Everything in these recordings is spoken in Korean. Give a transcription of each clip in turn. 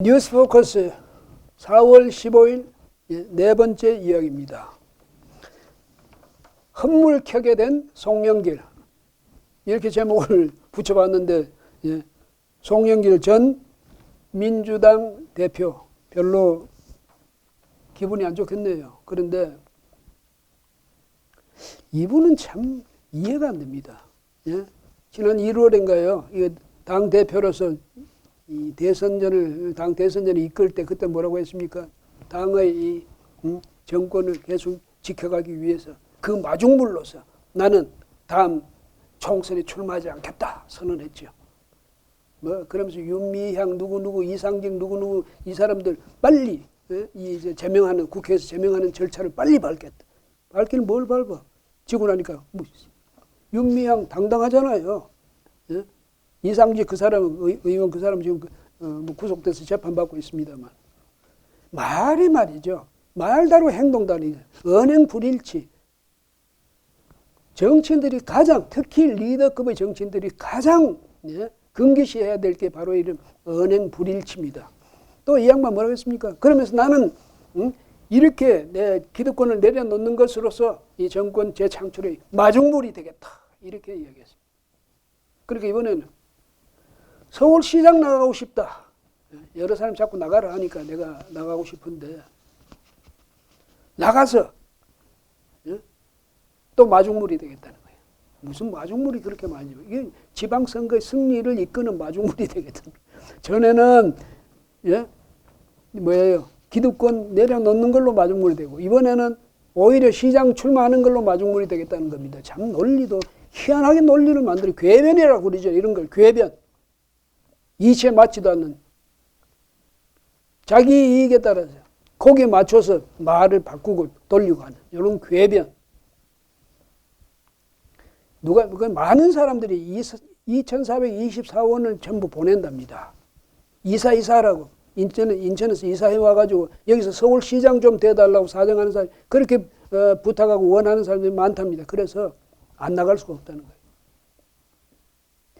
뉴스 포커스 4월 15일 네 번째 이야기입니다. 헛물켜게 된 송영길, 이렇게 제목을 붙여봤는데, 송영길 전 민주당 대표 별로 기분이 안 좋겠네요. 그런데 이분은 참 이해가 안 됩니다. 지난 1월인가요? 당 대표로서 이 당 대선전을 이끌 때 그때 뭐라고 했습니까? 당의 이 정권을 계속 지켜가기 위해서 그 마중물로서 나는 다음 총선에 출마하지 않겠다 선언했죠. 그러면서 윤미향 누구누구, 이상직 누구누구 이 사람들 빨리 이제 제명하는, 국회에서 제명하는 절차를 빨리 밟겠다. 밟기는 뭘 밟아? 지고 나니까 윤미향 당당하잖아요. 이상직 그 사람, 의원 그 사람 지금 구속돼서 재판받고 있습니다만. 말이 말이죠. 말다르고 행동다르고 언행 불일치. 정치인들이 가장, 특히 리더급의 정치인들이 가장 금기시해야 될 게 바로 이런 언행 불일치입니다. 또 이 양반 뭐라고 했습니까? 그러면서 나는 이렇게 내 기득권을 내려놓는 것으로서 이 정권 재창출의 마중물이 되겠다. 이렇게 이야기했습니다. 그러니까 이번에는 서울시장 나가고 싶다. 여러 사람이 자꾸 나가라 하니까 내가 나가고 싶은데 나가서 또 마중물이 되겠다는 거예요. 무슨 마중물이 그렇게 많이 이게 지방선거의 승리를 이끄는 마중물이 되겠다는 거예요. 전에는 뭐예요? 기득권 내려놓는 걸로 마중물이 되고 이번에는 오히려 시장 출마하는 걸로 마중물이 되겠다는 겁니다. 참 논리도 희한하게 논리를 만들어 궤변이라고 그러죠. 이런 걸 궤변. 이치에 맞지도 않는 자기 이익에 따라서 거기에 맞춰서 말을 바꾸고 돌리고 하는 이런 궤변. 많은 사람들이 2,424원을 전부 보낸답니다. 이사하라고. 인천에서 이사해 와가지고 여기서 서울시장 좀 돼달라고 사정하는 사람이 그렇게 부탁하고 원하는 사람들이 많답니다. 그래서 안 나갈 수가 없다는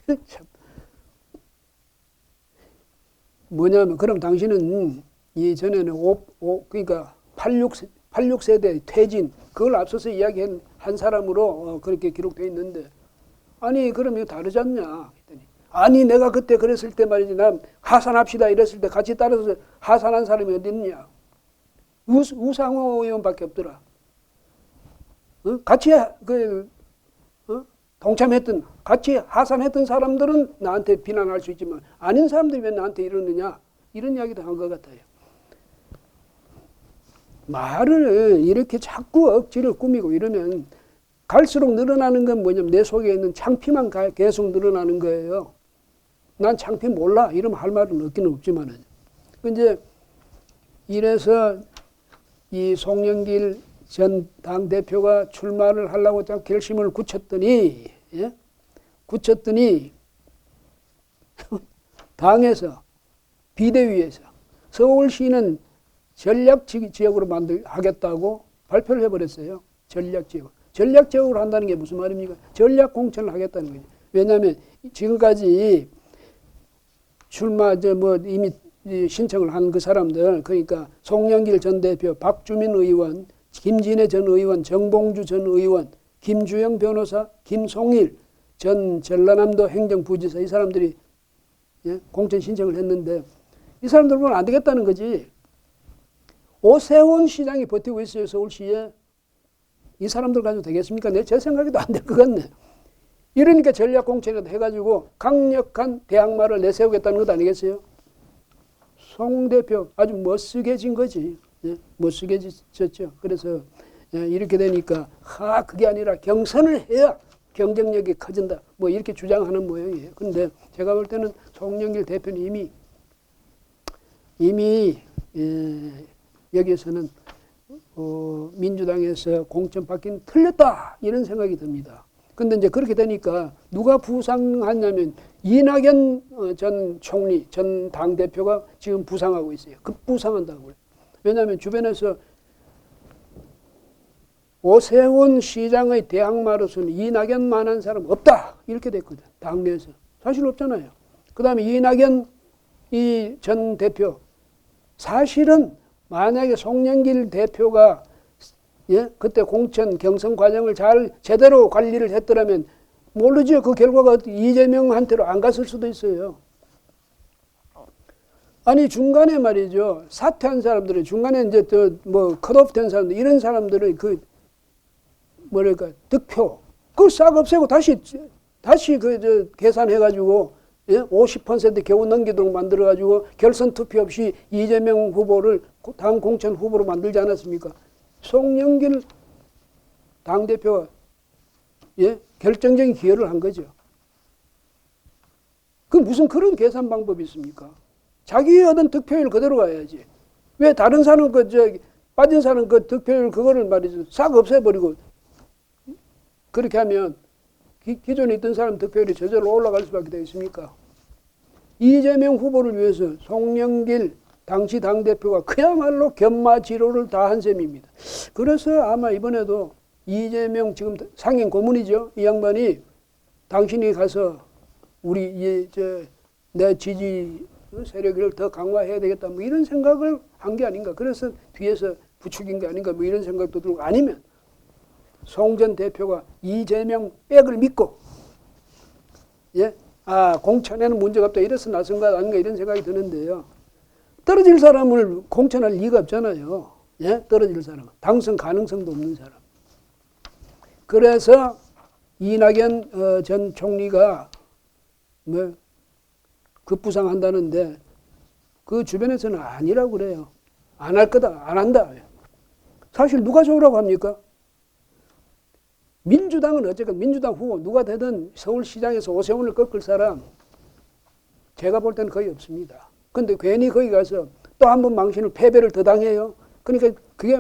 거예요. 참. 뭐냐면 그럼 당신은 이전에는 그러니까 86세대 퇴진 그걸 앞서서 이야기한 한 사람으로 그렇게 기록되어 있는데 아니 그럼 이거 다르지 않냐 했더니 아니 내가 그때 그랬을 때 말이지 난 하산합시다 이랬을 때 같이 따라서 하산한 사람이 어디 있냐 우상호 의원밖에 없더라. 같이 동참했던 같이 하산했던 사람들은 나한테 비난할 수 있지만 아닌 사람들이 왜 나한테 이러느냐 이런 이야기도 한 것 같아요. 말을 이렇게 자꾸 억지를 꾸미고 이러면 갈수록 늘어나는 건 뭐냐면 내 속에 있는 창피만 계속 늘어나는 거예요. 난 창피 몰라 이러면 할 말은 없기는 없지만은 이제 이래서 이 송영길 전 당대표가 출마를 하려고 결심을 굳혔더니 당에서 비대위에서 서울시는 전략지역으로 하겠다고 발표를 해버렸어요. 전략지역으로 한다는 게 무슨 말입니까? 전략공천을 하겠다는 거죠. 왜냐하면 지금까지 이미 신청을 한 그 사람들, 그러니까 송영길 전 대표, 박주민 의원, 김진애 전 의원, 정봉주 전 의원, 김주영 변호사, 김송일 전 전라남도 행정부지사 이 사람들이 공천 신청을 했는데 이 사람들 보면 안 되겠다는 거지. 오세훈 시장이 버티고 있어요. 서울시에. 이 사람들 가지고 되겠습니까? 제 생각에도 안 될 것 같네. 이러니까 전략공천이라도 해가지고 강력한 대항마를 내세우겠다는 것 아니겠어요? 송 대표 아주 멋쓰게진 거지. 멋쓰게졌죠. 그래서 이렇게 되니까 그게 아니라 경선을 해야 경쟁력이 커진다. 이렇게 주장하는 모양이에요. 그런데 제가 볼 때는 송영길 대표는 이미 여기에서는 민주당에서 공천 받기는 틀렸다 이런 생각이 듭니다. 근데 이제 그렇게 되니까 누가 부상하냐면 이낙연 전 총리, 전 당대표가 지금 부상하고 있어요. 급부상한다고요. 왜냐하면 주변에서 오세훈 시장의 대항마로서는 이낙연만한 사람 없다 이렇게 됐거든. 당내에서. 사실 없잖아요. 그 다음에 이낙연 이 전 대표 사실은 만약에 송영길 대표가 그때 공천 경선 과정을 잘 제대로 관리를 했더라면 모르죠. 그 결과가 이재명한테로 안 갔을 수도 있어요. 아니 중간에 말이죠. 사퇴한 사람들은 중간에 이제 컷오프 된 사람들 이런 사람들은 그 뭐랄까 득표 그걸 싹 없애고 다시 계산해가지고 50% 겨우 넘기도록 만들어가지고 결선 투표 없이 이재명 후보를 다음 공천 후보로 만들지 않았습니까? 송영길 당대표가 결정적인 기여를 한 거죠. 그 무슨 그런 계산 방법이 있습니까? 자기 얻은 득표율 그대로 가야지. 왜 다른 사람 빠진 사람 그 득표율 그거를 말이죠. 싹 없애버리고 그렇게 하면 기존에 있던 사람 득표율이 저절로 올라갈 수밖에 되겠습니까? 이재명 후보를 위해서 송영길 당시 당대표가 그야말로 견마지로를 다 한 셈입니다. 그래서 아마 이번에도 이재명 지금 상임 고문이죠. 이 양반이 당신이 가서 내 지지 세력을 더 강화해야 되겠다 뭐 이런 생각을 한 게 아닌가. 그래서 뒤에서 부추긴 게 아닌가 뭐 이런 생각도 들고 아니면 송 전 대표가 이재명 백을 믿고 공천에는 문제가 없다 이래서 나선 것 아닌가 이런 생각이 드는데요. 떨어질 사람을 공천할 리가 없잖아요. 떨어질 사람은 당선 가능성도 없는 사람. 그래서 이낙연 전 총리가 급부상한다는데 그 주변에서는 아니라고 그래요. 안 할 거다, 안 한다. 사실 누가 좋으라고 합니까? 민주당은 어쨌건 민주당 후보 누가 되든 서울시장에서 오세훈을 꺾을 사람 제가 볼 때는 거의 없습니다. 근데 괜히 거기 가서 또 한 번 망신을 패배를 더 당해요. 그러니까 그게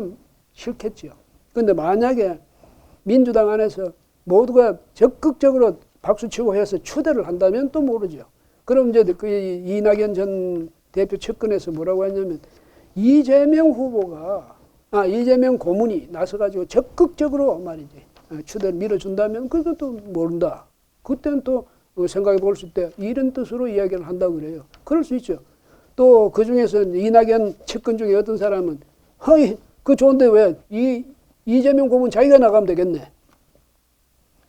싫겠죠. 근데 만약에 민주당 안에서 모두가 적극적으로 박수치고 해서 추대를 한다면 또 모르죠. 그럼 이제 그 이낙연 전 대표 측근에서 뭐라고 했냐면 이재명 고문이 나서가지고 적극적으로 말이지 추대를 밀어준다면 그것도 모른다. 그때는 또 생각해 볼 수 있대. 이런 뜻으로 이야기를 한다고 그래요. 그럴 수 있죠. 또 그 중에서 이낙연 측근 중에 어떤 사람은 그 좋은데 왜 이재명 고문 자기가 나가면 되겠네.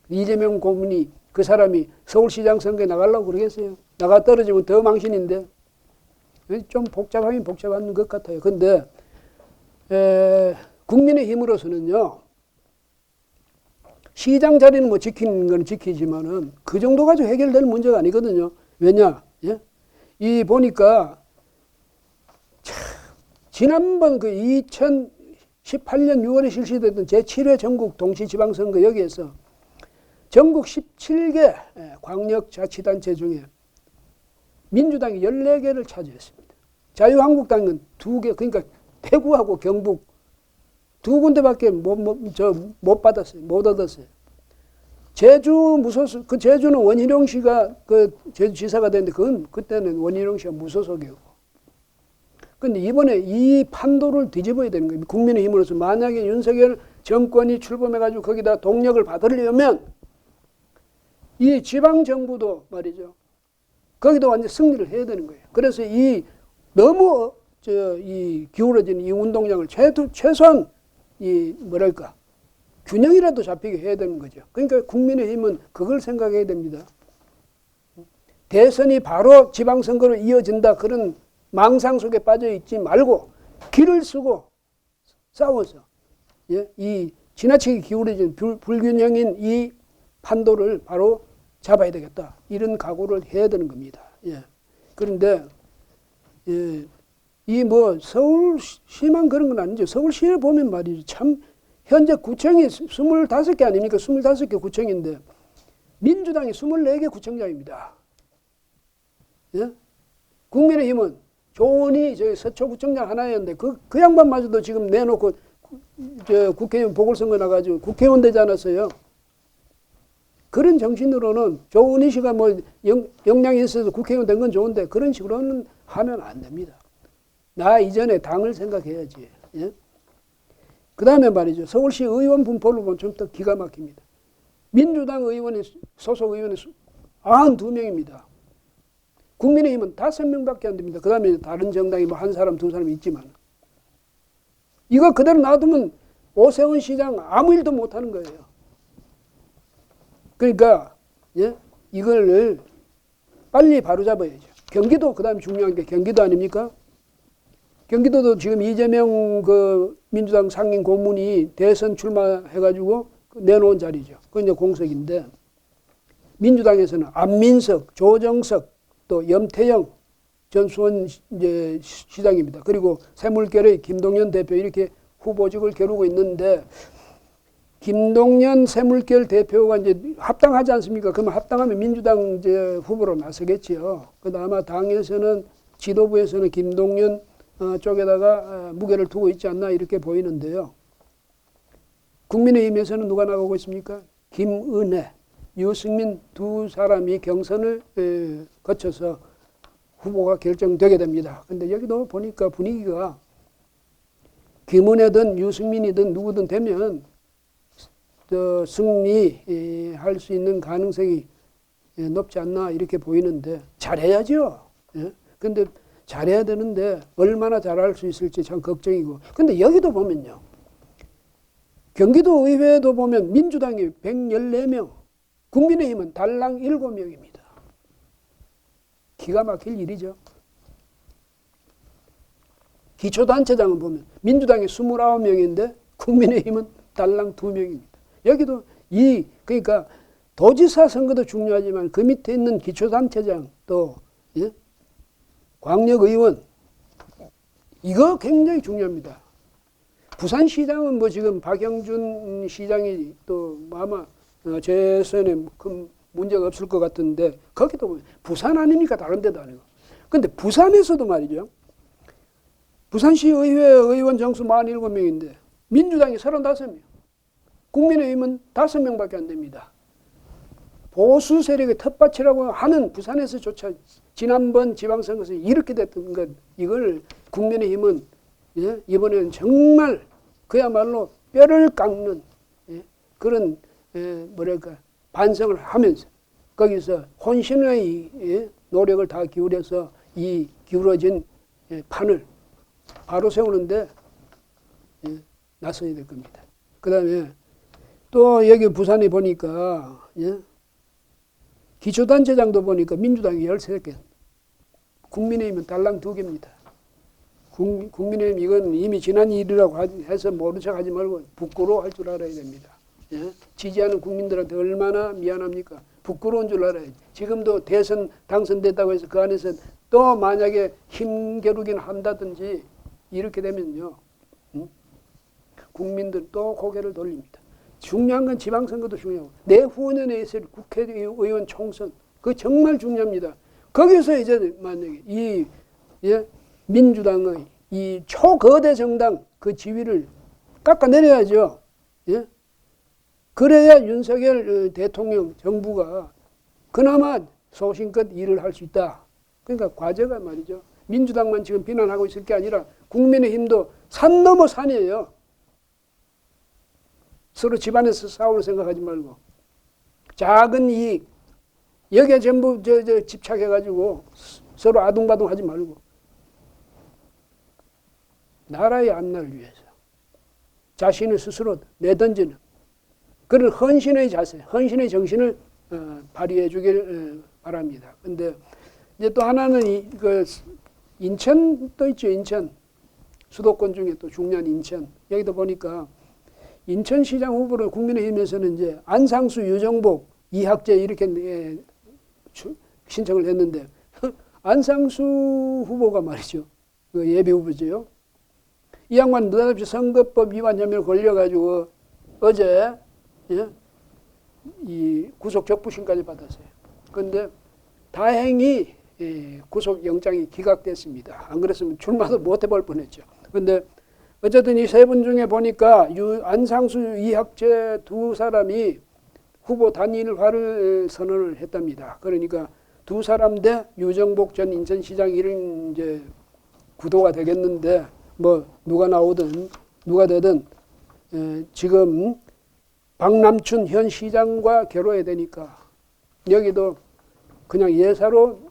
이재명 고문이 그 사람이 서울시장 선거에 나가려고 그러겠어요. 나가 떨어지면 더 망신인데 좀 복잡하긴 복잡한 것 같아요. 근데 국민의힘으로서는요. 시장 자리는 뭐 지키는 건 지키지만은 그 정도 가지고 해결될 문제가 아니거든요. 왜냐? 이 보니까 지난번 그 2018년 6월에 실시됐던 제7회 전국 동시지방선거 여기에서 전국 17개 광역자치단체 중에 민주당이 14개를 차지했습니다. 자유한국당은 2개, 그러니까 대구하고 경북 2군데밖에 못 받았어요. 못 얻었어요. 제주 무소속, 그 제주는 원희룡 씨가 그 제주지사가 됐는데 그때는 원희룡 씨가 무소속이고. 근데 이번에 이 판도를 뒤집어야 되는 거예요. 국민의힘으로서 만약에 윤석열 정권이 출범해가지고 거기다 동력을 받으려면 이 지방정부도 말이죠. 거기도 완전 승리를 해야 되는 거예요. 그래서 너무 기울어진 이 운동량을 최소한 균형이라도 잡히게 해야 되는 거죠. 그러니까 국민의힘은 그걸 생각해야 됩니다. 대선이 바로 지방선거로 이어진다 그런 망상 속에 빠져 있지 말고 길을 쓰고 싸워서 이 지나치게 기울어진 불균형인 이 판도를 바로 잡아야 되겠다. 이런 각오를 해야 되는 겁니다. 그런데 서울시만 그런 건 아니죠. 서울시를 보면 말이죠. 참 현재 구청이 25개 아닙니까? 25개 구청인데 민주당이 24개 구청장입니다. 국민의힘은 조은희 서초구청장 하나였는데 그 양반마저도 지금 내놓고 국회의원 보궐선거 나가지고 국회의원 되지 않았어요. 그런 정신으로는 조은희 씨가 역량이 있어서 국회의원 된 건 좋은데 그런 식으로는 하면 안 됩니다. 나 이전에 당을 생각해야지. 그 다음에 말이죠. 서울시 의원 분포를 보면 좀 더 기가 막힙니다. 민주당 의원이 소속 의원이 92명입니다. 국민의힘은 5명밖에 안 됩니다. 그 다음에 다른 정당이 뭐 한 사람, 두 사람 있지만. 이거 그대로 놔두면 오세훈 시장 아무 일도 못하는 거예요. 그러니까 예? 이걸 빨리 바로잡아야죠. 경기도 그 다음에 중요한 게 경기도 아닙니까? 경기도도 지금 이재명 그 민주당 상임 고문이 대선 출마해가지고 내놓은 자리죠. 그건 이제 공석인데 민주당에서는 안민석, 조정석, 또 염태영 전 수원 이제 시장입니다. 그리고 새물결의 김동연 대표 이렇게 후보직을 겨루고 있는데 김동연 새물결 대표가 이제 합당하지 않습니까? 그러면 합당하면 민주당 이제 후보로 나서겠지요. 그러나 아마 당에서는 지도부에서는 김동연 쪽에다가 무게를 두고 있지 않나 이렇게 보이는데요. 국민의힘에서는 누가 나가고 있습니까? 김은혜, 유승민 두 사람이 경선을 거쳐서 후보가 결정되게 됩니다. 근데 여기도 보니까 분위기가 김은혜든 유승민이든 누구든 되면 승리할 수 있는 가능성이 높지 않나 이렇게 보이는데 잘해야죠. 근데 잘해야 되는데 얼마나 잘할 수 있을지 참 걱정이고. 근데 여기도 보면요. 경기도 의회도 보면 민주당이 114명, 국민의힘은 달랑 7명입니다. 기가 막힐 일이죠. 기초단체장은 보면 민주당이 29명인데 국민의힘은 달랑 2명입니다. 여기도 그러니까 도지사 선거도 중요하지만 그 밑에 있는 기초단체장 또 예? 광역의원 이거 굉장히 중요합니다. 부산시장은 뭐 지금 박영준 시장이 또 아마 재선에 큰 문제가 없을 것 같은데 거기도 부산 아닙니까? 다른 데도 아니고. 근데 부산에서도 말이죠. 부산시 의회 의원 정수 47명인데 민주당이 35명. 국민의힘은 5명밖에 안 됩니다. 보수 세력의 텃밭이라고 하는 부산에서조차 지난번 지방선거에서 이렇게 됐던 것 이걸 국민의힘은 예? 이번에는 정말 그야말로 뼈를 깎는 예? 그런 뭐랄까 반성을 하면서 거기서 혼신의 예? 노력을 다 기울여서 이 기울어진 판을 바로 세우는데 예? 나서야 될 겁니다. 그 다음에 또 여기 부산에 보니까 예? 기초단체장도 보니까 민주당이 13개, 국민의힘은 달랑 2개입니다. 국민의힘 이건 이미 지난 일이라고 해서 모른 척 하지 말고 부끄러워할 줄 알아야 됩니다. 예? 지지하는 국민들한테 얼마나 미안합니까? 부끄러운 줄 알아야지. 지금도 대선 당선됐다고 해서 그 안에서 또 만약에 힘겨루긴 한다든지 이렇게 되면요. 국민들 또 고개를 돌립니다. 중요한 건 지방선거도 중요하고 내후년에 있을 국회의원 총선 그거 정말 중요합니다. 거기서 이제 만약에 이 예? 민주당의 이 초거대 정당 그 지위를 깎아내려야죠. 예? 그래야 윤석열 대통령 정부가 그나마 소신껏 일을 할 수 있다. 그러니까 과제가 말이죠. 민주당만 지금 비난하고 있을 게 아니라 국민의힘도 산 넘어 산이에요. 서로 집안에서 싸울 생각하지 말고 작은 이익 여기에 전부 집착해가지고 서로 아둥바둥하지 말고 나라의 앞날을 위해서 자신을 스스로 내던지는 그런 헌신의 자세, 헌신의 정신을 발휘해 주길 바랍니다. 근데 이제 또 하나는 그 인천도 있죠. 인천 수도권 중에 또 중요한 인천 여기도 보니까 인천시장 후보를 국민의힘에서는 이제 안상수, 유정복, 이학재 이렇게 신청을 했는데 안상수 후보가 말이죠. 그 예비 후보죠. 이 양반 느닷없이 선거법 위반 혐의로 걸려가지고 어제 예? 이 구속 적부심까지 받았어요. 그런데 다행히 구속영장이 기각됐습니다. 안 그랬으면 출마도 못 해볼 뻔했죠. 그런데 어쨌든 이 세 분 중에 보니까 안상수, 이학재 두 사람이 후보 단일화를 선언을 했답니다. 그러니까 두 사람 대 유정복 전 인천시장 이런 이제 구도가 되겠는데 뭐 누가 나오든 누가 되든 지금 박남춘 현 시장과 겨뤄야 되니까 여기도 그냥 예사로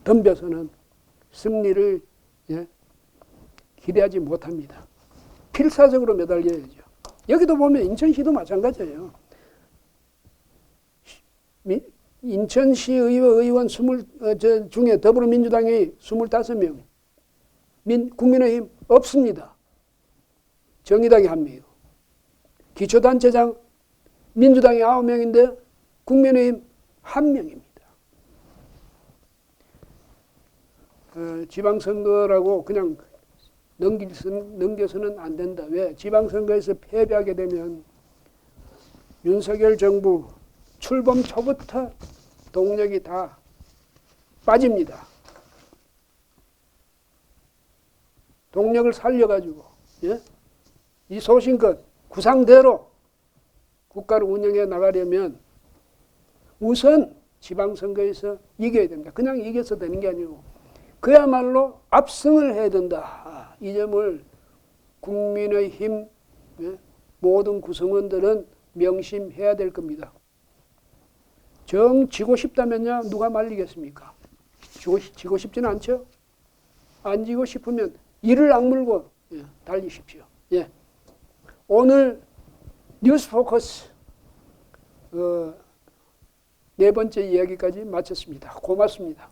덤벼서는 승리를 기대하지 못합니다. 필사적으로 매달려야죠. 여기도 보면 인천시도 마찬가지예요. 인천시 의원 중에 더불어민주당이 25명, 국민의힘 없습니다. 정의당이 1명이고, 기초단체장 민주당이 9명인데 국민의힘 1명입니다. 지방선거라고 그냥 넘겨서는 안 된다. 왜? 지방선거에서 패배하게 되면 윤석열 정부 출범 초부터 동력이 다 빠집니다. 동력을 살려가지고 이 소신껏 구상대로 국가를 운영해 나가려면 우선 지방선거에서 이겨야 됩니다. 그냥 이겨서 되는 게 아니고 그야말로 압승을 해야 된다. 이 점을 국민의힘 모든 구성원들은 명심해야 될 겁니다. 정 지고 싶다면요, 누가 말리겠습니까? 지고 싶지는 않죠? 안 지고 싶으면 이를 악물고 달리십시오. 오늘 뉴스 포커스 네 번째 이야기까지 마쳤습니다. 고맙습니다.